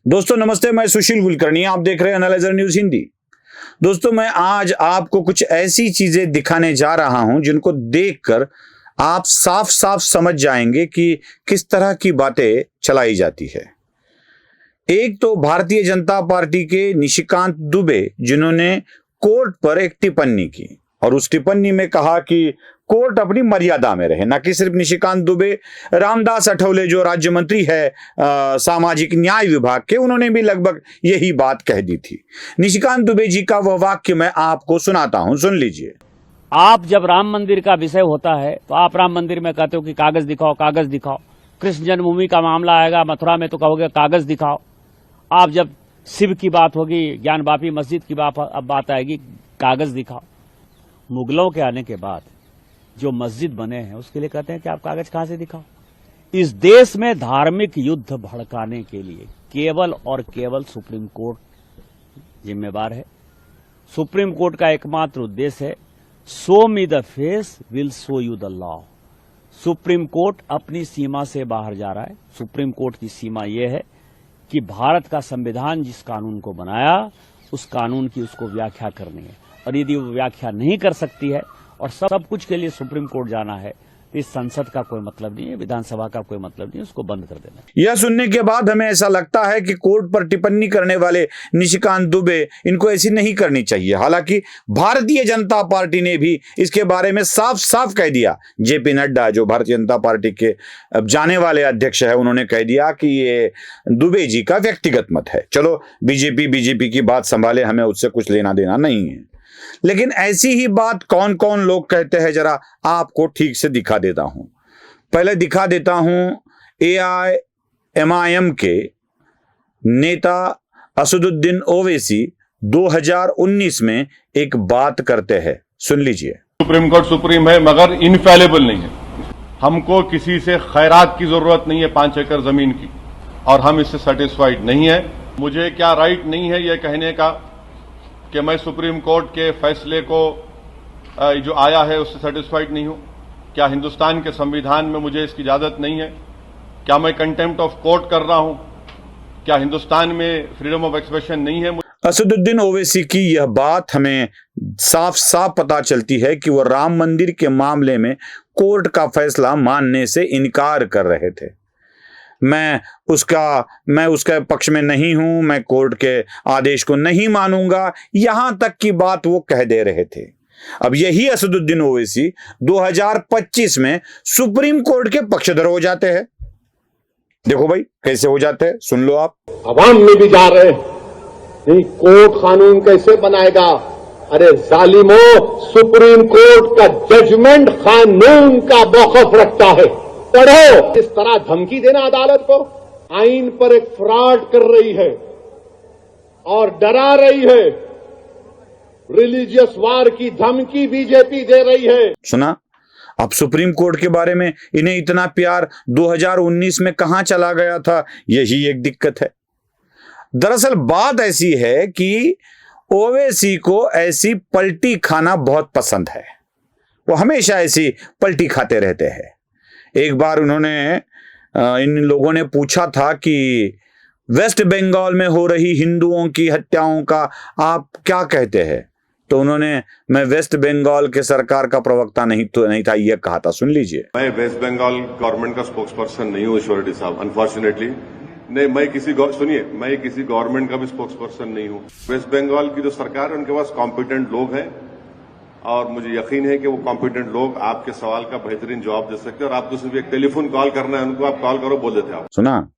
दोस्तों नमस्ते, मैं सुशील कुलकर्णी, आप देख रहे हैं एनालाइजर न्यूज हिंदी। दोस्तों मैं आज आपको कुछ ऐसी चीजें दिखाने जा रहा हूं जिनको देखकर आप साफ साफ समझ जाएंगे कि किस तरह की बातें चलाई जाती है। एक तो भारतीय जनता पार्टी के निशिकांत दुबे, जिन्होंने कोर्ट पर एक टिप्पणी की और उस टिप्पणी में कहा कि कोर्ट अपनी मर्यादा में रहे। न कि सिर्फ निशिकांत दुबे, रामदास अठवले जो राज्य मंत्री है सामाजिक न्याय विभाग के, उन्होंने भी लगभग यही बात कह दी थी। निशिकांत दुबे जी का वह वाक्य मैं आपको सुनाता हूं, सुन लीजिए। आप जब राम मंदिर का विषय होता है तो आप राम मंदिर में कहते हो कि कागज दिखाओ, कागज दिखाओ। कृष्ण जन्मभूमि का मामला आएगा मथुरा में तो कहोगे कागज दिखाओ। आप जब शिव की बात होगी, ज्ञान वापी मस्जिद की बात आएगी, कागज दिखाओ। मुगलों के आने के बाद जो मस्जिद बने हैं उसके लिए कहते हैं कि आप कागज कहां से दिखाओ। इस देश में धार्मिक युद्ध भड़काने के लिए केवल और केवल सुप्रीम कोर्ट जिम्मेवार है। सुप्रीम कोर्ट का एकमात्र उद्देश्य है show me the face will show you the law. Supreme court अपनी सीमा से बाहर जा रहा है। सुप्रीम कोर्ट की सीमा यह है कि भारत का संविधान जिस कानून को बनाया उस कानून की उसको व्याख्या करनी है, और यदि वो व्याख्या नहीं कर सकती है और सब कुछ के लिए सुप्रीम कोर्ट जाना है तो इस संसद का कोई मतलब नहीं है, विधानसभा का कोई मतलब नहीं है, उसको बंद कर देना। यह सुनने के बाद हमें ऐसा लगता है कि कोर्ट पर टिप्पणी करने वाले निशिकांत दुबे, इनको ऐसी नहीं करनी चाहिए। हालांकि भारतीय जनता पार्टी ने भी इसके बारे में साफ साफ कह दिया। जेपी नड्डा जो भारतीय जनता पार्टी के अब जाने वाले अध्यक्ष है, उन्होंने कह दिया कि ये दुबे जी का व्यक्तिगत मत है। चलो बीजेपी की बात संभाले, हमें उससे कुछ लेना देना नहीं है। लेकिन ऐसी ही बात कौन कौन लोग कहते हैं, जरा आपको ठीक से दिखा देता हूं। पहले दिखा देता हूं AIMIM के नेता असदुद्दीन ओवैसी 2019 में एक बात करते हैं, सुन लीजिए। सुप्रीम कोर्ट सुप्रीम है मगर इनफैलेबल नहीं है। हमको किसी से खैरात की जरूरत नहीं है 5 एकड़ जमीन की, और हम इससे सेटिस्फाइड नहीं है। मुझे क्या राइट नहीं है यह कहने का कि मैं सुप्रीम कोर्ट के फैसले को जो आया है उससे सेटिस्फाइड नहीं हूं। क्या हिंदुस्तान के संविधान में मुझे इसकी इजाजत नहीं है? क्या मैं कंटेम्प्ट ऑफ कोर्ट कर रहा हूं? क्या हिंदुस्तान में फ्रीडम ऑफ एक्सप्रेशन नहीं है? असदुद्दीन ओवैसी की यह बात हमें साफ साफ पता चलती है कि वह राम मंदिर के मामले में कोर्ट का फैसला मानने से इनकार कर रहे थे। मैं उसका पक्ष में नहीं हूं, मैं कोर्ट के आदेश को नहीं मानूंगा, यहां तक की बात वो कह दे रहे थे। अब यही असदुद्दीन ओवैसी 2025 में सुप्रीम कोर्ट के पक्षधर हो जाते हैं। देखो भाई कैसे हो जाते हैं, सुन लो आप। अवाम में भी जा रहे नहीं, कोर्ट कानून कैसे बनाएगा? अरे जालिमों, सुप्रीम कोर्ट का जजमेंट कानून का मौकफ रखता है। पढ़ो। इस तरह धमकी देना अदालत को, आइन पर एक फ्रॉड कर रही है और डरा रही है। रिलीजियस वार की धमकी बीजेपी दे रही है। सुना? अब सुप्रीम कोर्ट के बारे में इन्हें इतना प्यार 2019 में कहां चला गया था, यही एक दिक्कत है। दरअसल बात ऐसी है कि ओवैसी को ऐसी पलटी खाना बहुत पसंद है। वो हमेशा ऐसी पलटी खाते रहते हैं। एक बार उन्होंने इन लोगों ने पूछा था कि वेस्ट बंगाल में हो रही हिंदुओं की हत्याओं का आप क्या कहते हैं, तो उन्होंने मैं वेस्ट बंगाल के सरकार का प्रवक्ता नहीं था यह कहा था। सुन लीजिए। मैं वेस्ट बंगाल गवर्नमेंट का स्पोक्स पर्सन नहीं हूं ईश्वर रेड्डी साहब, अनफॉर्चुनेटली। नहीं, मैं किसी गवर्नमेंट का भी स्पोक्स पर्सन नहीं हूं। वेस्ट बंगाल की जो सरकार है उनके पास कॉम्पिटेंट लोग हैं और मुझे यकीन है कि वो कॉम्पिटेंट लोग आपके सवाल का बेहतरीन जवाब दे सकते हैं। और आपको सिर्फ एक टेलीफोन कॉल करना है उनको, आप कॉल करो, बोल देते हैं। सुना?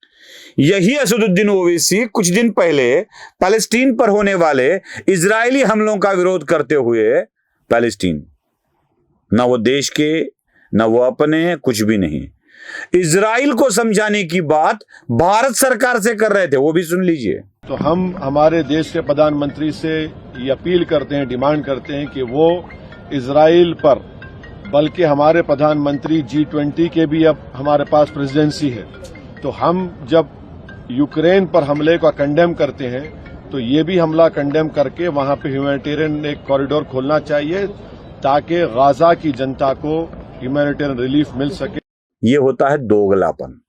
यही असदुद्दीन ओवैसी कुछ दिन पहले पैलेस्टीन पर होने वाले इजरायली हमलों का विरोध करते हुए, पैलेस्टीन न वो देश के न वो अपने, कुछ भी नहीं, इजराइल को समझाने की बात भारत सरकार से कर रहे थे, वो भी सुन लीजिए। तो हम हमारे देश के प्रधानमंत्री से ये अपील करते हैं, डिमांड करते हैं कि वो इजराइल पर, बल्कि हमारे प्रधानमंत्री G20 के भी अब हमारे पास प्रेसिडेंसी है, तो हम जब यूक्रेन पर हमले को कंडेम करते हैं तो ये भी हमला कंडेम करके वहां पे ह्यूमैनिटेरियन एक कॉरिडोर खोलना चाहिए ताकि गाजा की जनता को ह्यूमैनिटेरियन रिलीफ मिल सके। ये होता है दोगलापन।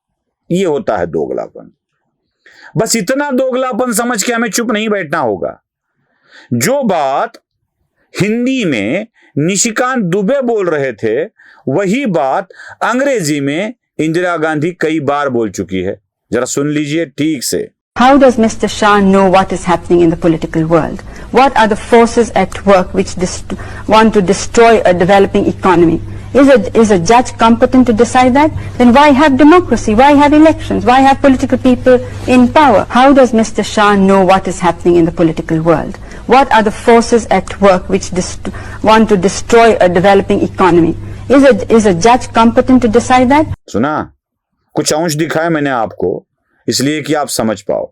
बस इतना दोगलापन समझ के हमें चुप नहीं बैठना होगा। जो बात हिंदी में निशिकांत दुबे बोल रहे थे, वही बात अंग्रेजी में इंदिरा गांधी कई बार बोल चुकी है। जरा सुन लीजिए ठीक से। How does Mr. Shah know what is happening in the political world? What are the forces at work which want to destroy a developing economy? Is a judge competent to decide that? Then why have democracy? Why have elections? Why have political people in power? How does Mr. Shah know what is happening in the political world? What are the forces at work which want to destroy a developing economy? Is a judge competent to decide that? सुना, कुछ अंश दिखाया मैंने आपको इसलिए कि आप समझ पाओ।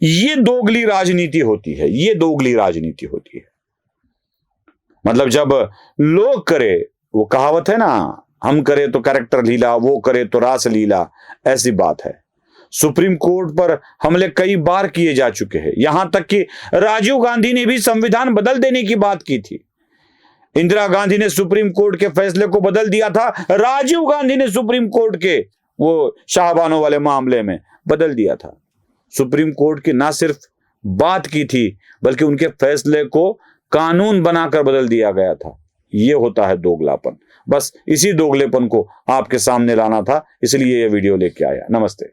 ये दोगली राजनीति होती है, ये दोगली राजनीति होती है। मतलब जब लोग करे, वो कहावत है ना, हम करे तो कैरेक्टर लीला, वो करे तो रास लीला, ऐसी बात है। सुप्रीम कोर्ट पर हमले कई बार किए जा चुके हैं, यहां तक कि राजीव गांधी ने भी संविधान बदल देने की बात की थी। इंदिरा गांधी ने सुप्रीम कोर्ट के फैसले को बदल दिया था, राजीव गांधी ने सुप्रीम कोर्ट के वो शाहबानों वाले मामले में बदल दिया था। सुप्रीम कोर्ट की ना सिर्फ बात की थी, बल्कि उनके फैसले को कानून बनाकर बदल दिया गया था। ये होता है दोगलापन। बस इसी दोगलेपन को आपके सामने लाना था, इसलिए ये वीडियो लेके आया। नमस्ते।